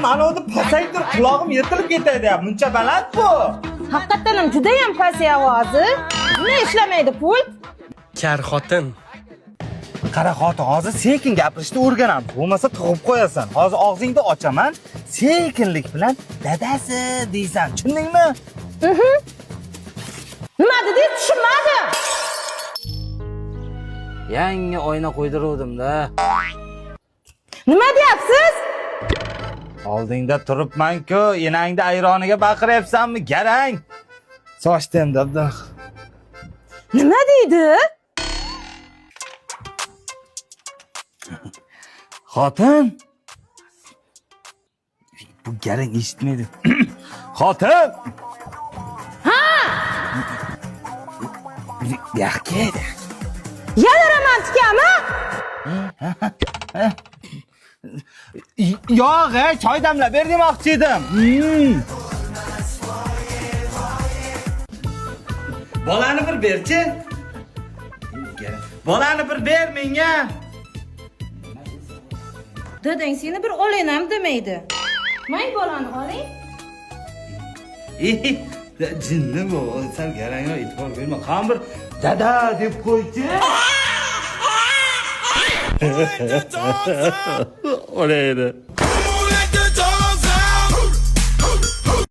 mana o'zi pasaytir qulog'im yetilib ketadi. Muncha baland bu. Haqiqatan ham juda ham past ovozi. Nima ishlamaydi pult? Kar xotin. Qara xotin, hozir sekin gapirishni o'rganam. Bo'lmasa tug'ib qo'yasan. Hozir og'zingni ochaman, sekinlik bilan dadasi deysan. Tushundingmi? Nima dedi? Tushunmadim. Yangi oyna qo'ydiruvdim-da. Nima deyapsiz? Oldingda turibman-ku, enangni ayroniga baqiryapsanmi? Garang. Sochdim dabda. Nima deydi? Xotin. Bu garang eshitmaydi. Xotin. Ha! Yaxki. Yana romantikami? Yo'q, choy damlab ber demoqchi edim. Bolani bir berchi. Bolani bir ber menga. Dadang seni bir olayam demaydi. Mang bolani oling. Jinni bu, sen garangga e'tibor berma. Qani bir dada deb qo'ychi. Olaydi.